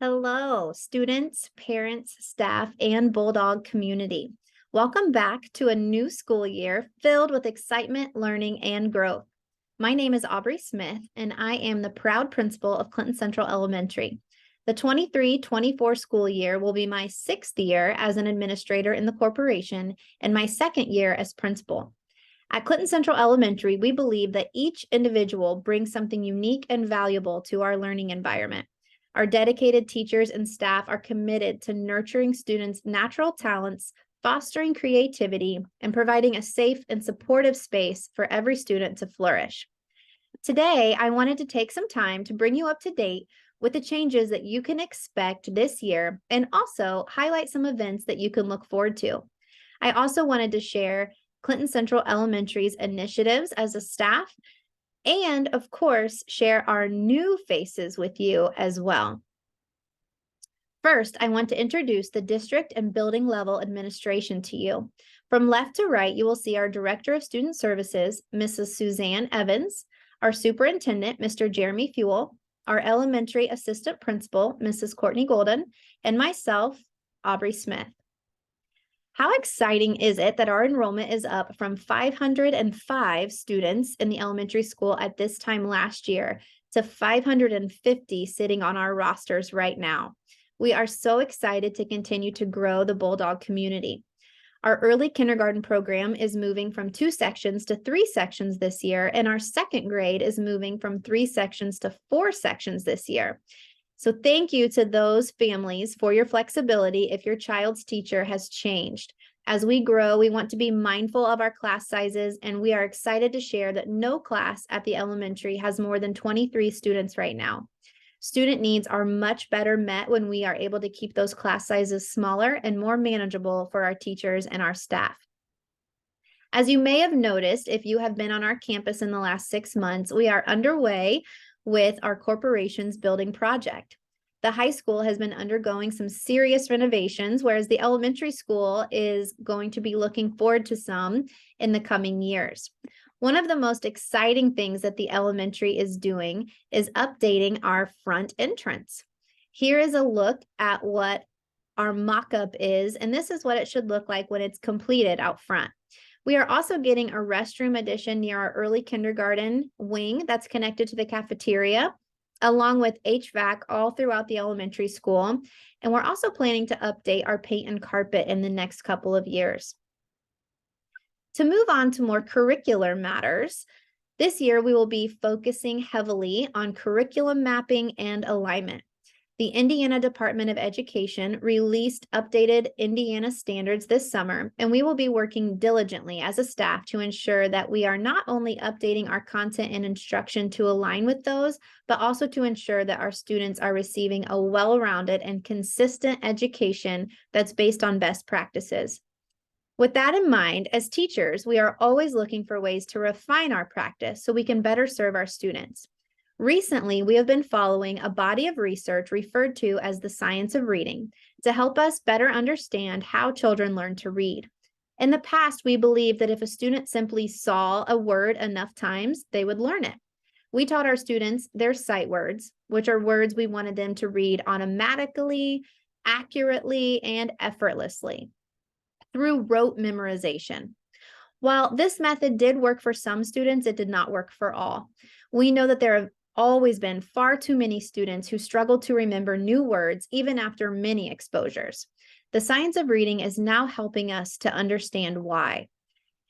Hello, students, parents, staff, and Bulldog community. Welcome back to a new school year filled with excitement, learning, and growth. My name is Aubrey Smith, and I am the proud principal of Clinton Central Elementary. The 23-24 school year will be my sixth year as an administrator in the corporation and my second year as principal. At Clinton Central Elementary, we believe that each individual brings something unique and valuable to our learning environment. Our dedicated teachers and staff are committed to nurturing students' natural talents, fostering creativity, and providing a safe and supportive space for every student to flourish. Today, I wanted to take some time to bring you up to date with the changes that you can expect this year and also highlight some events that you can look forward to. I also wanted to share Clinton Central Elementary's initiatives as a staff and, of course, share our new faces with you as well. First, I want to introduce the district and building level administration to you. From left to right, you will see our Director of Student Services, Mrs. Suzanne Evans, our Superintendent, Mr. Jeremy Fuel, our Elementary Assistant Principal, Mrs. Courtney Golden, and myself, Aubrey Smith. How exciting is it that our enrollment is up from 505 students in the elementary school at this time last year to 550 sitting on our rosters right now. We are so excited to continue to grow the Bulldog community. Our early kindergarten program is moving from 2 sections to 3 sections this year, and our second grade is moving from 3 sections to 4 sections this year. So thank you to those families for your flexibility if your child's teacher has changed. As we grow, we want to be mindful of our class sizes, and we are excited to share that no class at the elementary has more than 23 students right now. Student needs are much better met when we are able to keep those class sizes smaller and more manageable for our teachers and our staff. As you may have noticed, if you have been on our campus in the last 6 months, we are underway with our corporation's building project. The high school has been undergoing some serious renovations, whereas the elementary school is going to be looking forward to some in the coming years. One of the most exciting things that the elementary is doing is updating our front entrance. Here is a look at what our mock-up is, and this is what it should look like when it's completed out front. We are also getting a restroom addition near our early kindergarten wing that's connected to the cafeteria, along with HVAC all throughout the elementary school. And we're also planning to update our paint and carpet in the next couple of years. To move on to more curricular matters, this year we will be focusing heavily on curriculum mapping and alignment. The Indiana Department of Education released updated Indiana standards this summer, and we will be working diligently as a staff to ensure that we are not only updating our content and instruction to align with those, but also to ensure that our students are receiving a well-rounded and consistent education that's based on best practices. With that in mind, as teachers, we are always looking for ways to refine our practice so we can better serve our students. Recently, we have been following a body of research referred to as the science of reading to help us better understand how children learn to read. In the past, we believed that if a student simply saw a word enough times, they would learn it. We taught our students their sight words, which are words we wanted them to read automatically, accurately, and effortlessly through rote memorization. While this method did work for some students, it did not work for all. We know that there have always been far too many students who struggle to remember new words even after many exposures. The science of reading is now helping us to understand why.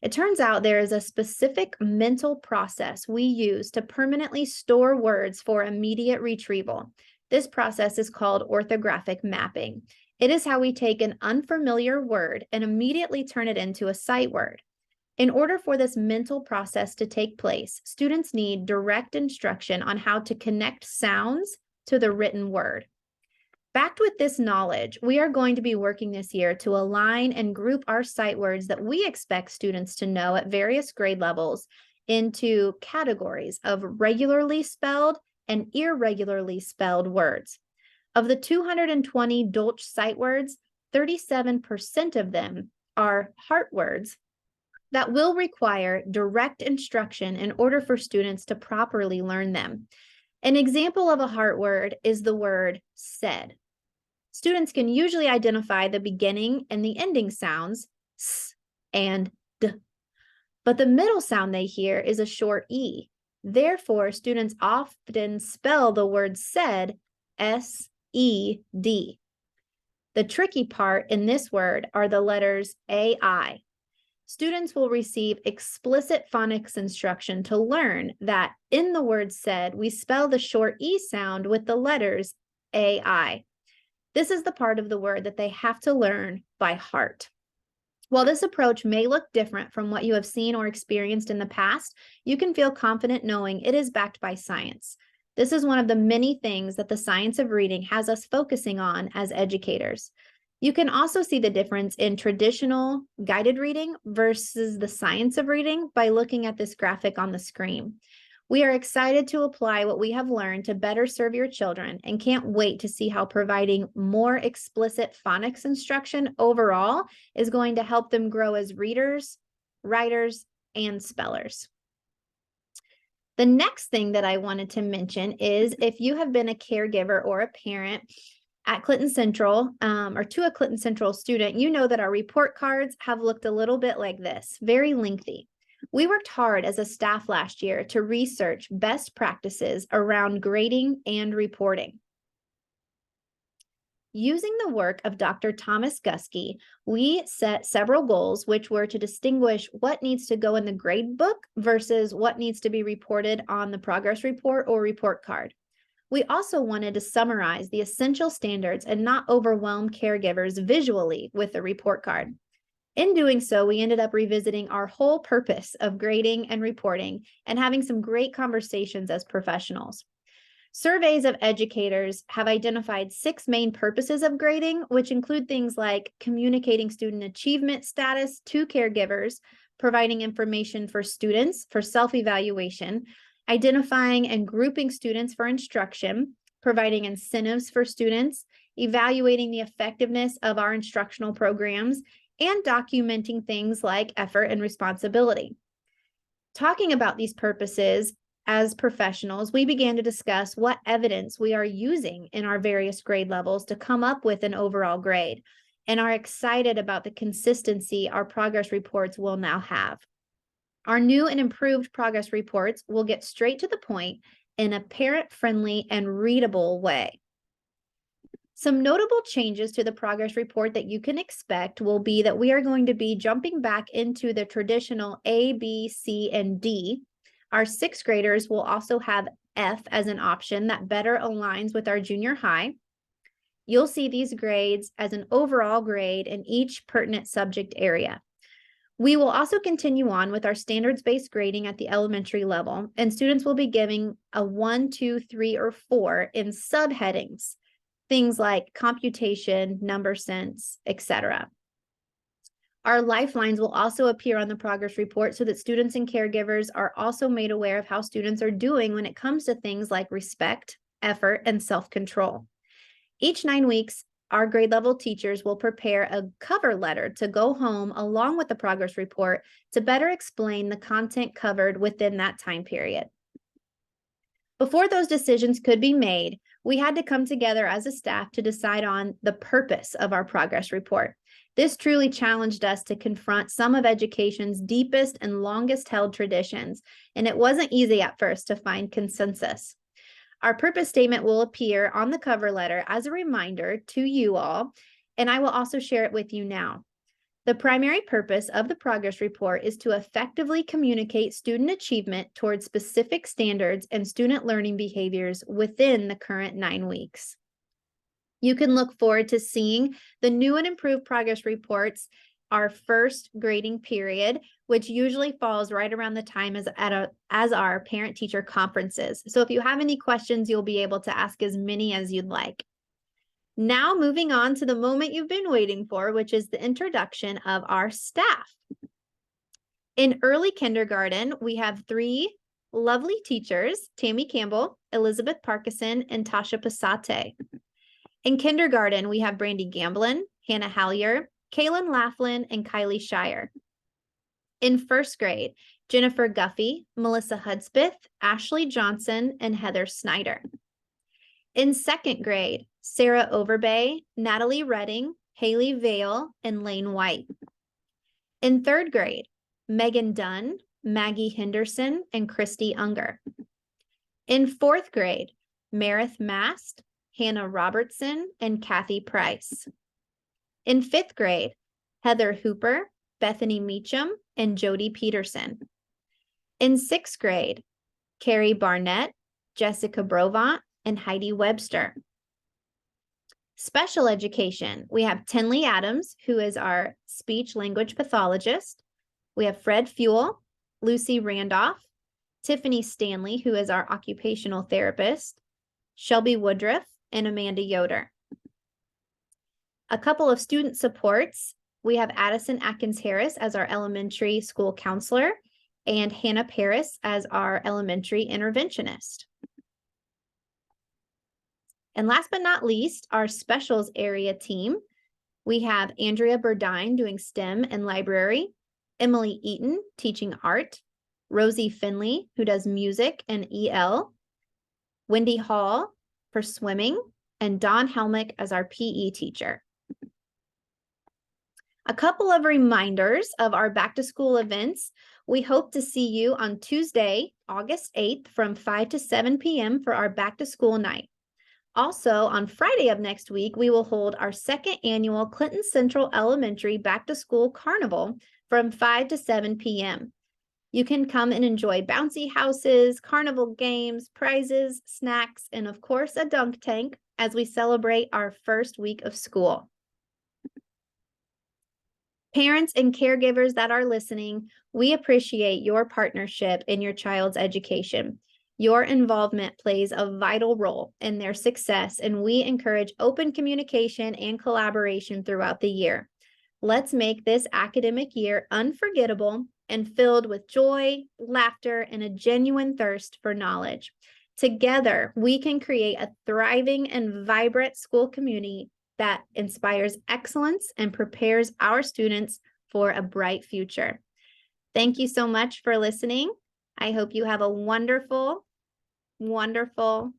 It turns out there is a specific mental process we use to permanently store words for immediate retrieval. This process is called orthographic mapping. It is how we take an unfamiliar word and immediately turn it into a sight word. In order for this mental process to take place, students need direct instruction on how to connect sounds to the written word. Backed with this knowledge, we are going to be working this year to align and group our sight words that we expect students to know at various grade levels into categories of regularly spelled and irregularly spelled words. Of the 220 Dolch sight words, 37% of them are heart words that will require direct instruction in order for students to properly learn them. An example of a heart word is the word said. Students can usually identify the beginning and the ending sounds, s and d, but the middle sound they hear is a short e. Therefore, students often spell the word said S-E-D. The tricky part in this word are the letters A-I. Students will receive explicit phonics instruction to learn that in the word said, we spell the short E sound with the letters A-I. This is the part of the word that they have to learn by heart. While this approach may look different from what you have seen or experienced in the past, you can feel confident knowing it is backed by science. This is one of the many things that the science of reading has us focusing on as educators. You can also see the difference in traditional guided reading versus the science of reading by looking at this graphic on the screen. We are excited to apply what we have learned to better serve your children and can't wait to see how providing more explicit phonics instruction overall is going to help them grow as readers, writers, and spellers. The next thing that I wanted to mention is if you have been a caregiver or a parent at Clinton Central or to a Clinton Central student, you know that our report cards have looked a little bit like this, very lengthy. We worked hard as a staff last year to research best practices around grading and reporting. Using the work of Dr. Thomas Guskey, we set several goals, which were to distinguish what needs to go in the grade book versus what needs to be reported on the progress report or report card. We also wanted to summarize the essential standards and not overwhelm caregivers visually with the report card. In doing so, we ended up revisiting our whole purpose of grading and reporting and having some great conversations as professionals. Surveys of educators have identified 6 main purposes of grading, which include things like communicating student achievement status to caregivers, providing information for students for self-evaluation, identifying and grouping students for instruction, providing incentives for students, evaluating the effectiveness of our instructional programs, and documenting things like effort and responsibility. Talking about these purposes as professionals, we began to discuss what evidence we are using in our various grade levels to come up with an overall grade, and are excited about the consistency our progress reports will now have. Our new and improved progress reports will get straight to the point in a parent-friendly and readable way. Some notable changes to the progress report that you can expect will be that we are going to be jumping back into the traditional A, B, C, and D. Our 6th graders will also have F as an option that better aligns with our junior high. You'll see these grades as an overall grade in each pertinent subject area. We will also continue on with our standards-based grading at the elementary level, and students will be giving a 1, 2, 3, or 4 in subheadings. Things like computation, number sense, etc. Our lifelines will also appear on the progress report so that students and caregivers are also made aware of how students are doing when it comes to things like respect, effort, and self-control. Each 9 weeks, our grade level teachers will prepare a cover letter to go home along with the progress report to better explain the content covered within that time period. Before those decisions could be made, we had to come together as a staff to decide on the purpose of our progress report. This truly challenged us to confront some of education's deepest and longest held traditions, and it wasn't easy at first to find consensus. Our purpose statement will appear on the cover letter as a reminder to you all, and I will also share it with you now. The primary purpose of the progress report is to effectively communicate student achievement towards specific standards and student learning behaviors within the current 9 weeks. You can look forward to seeing the new and improved progress reports our first grading period, which usually falls right around the time as our parent-teacher conferences. So if you have any questions, you'll be able to ask as many as you'd like. Now moving on to the moment you've been waiting for, which is the introduction of our staff. In early kindergarten, we have 3 lovely teachers, Tammy Campbell, Elizabeth Parkinson, and Tasha Passate. In kindergarten, we have Brandy Gamblin, Hannah Hallier, Kaylin Laughlin, and Kylie Shire. In 1st grade, Jennifer Guffey, Melissa Hudspeth, Ashley Johnson, and Heather Snyder. In second grade, Sarah Overbay, Natalie Redding, Haley Vale, and Lane White. In third grade, Megan Dunn, Maggie Henderson, and Christy Unger. In fourth grade, Meredith Mast, Hannah Robertson, and Kathy Price. In fifth grade, Heather Hooper, Bethany Meacham, and Jody Peterson. In sixth grade, Carrie Barnett, Jessica Brovant, and Heidi Webster. Special education, we have Tenley Adams, who is our speech language pathologist. We have Fred Fuel, Lucy Randolph, Tiffany Stanley, who is our occupational therapist, Shelby Woodruff, and Amanda Yoder. A couple of student supports, we have Addison Atkins Harris as our elementary school counselor and Hannah Paris as our elementary interventionist. And last but not least, our specials area team. We have Andrea Burdine doing STEM and library, Emily Eaton teaching art, Rosie Finley, who does music and EL, Wendy Hall for swimming, and Dawn Helmick as our PE teacher. A couple of reminders of our back to school events. We hope to see you on Tuesday, August 8th from 5 to 7 p.m. for our back to school night. Also, on Friday of next week, we will hold our second annual Clinton Central Elementary Back to School Carnival from 5 to 7 p.m. You can come and enjoy bouncy houses, carnival games, prizes, snacks, and of course, a dunk tank as we celebrate our first week of school. Parents and caregivers that are listening, we appreciate your partnership in your child's education. Your involvement plays a vital role in their success, and we encourage open communication and collaboration throughout the year. Let's make this academic year unforgettable and filled with joy, laughter, and a genuine thirst for knowledge. Together, we can create a thriving and vibrant school community that inspires excellence and prepares our students for a bright future. Thank you so much for listening. I hope you have a wonderful, wonderful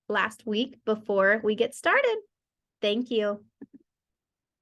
last week before we get started. Thank you.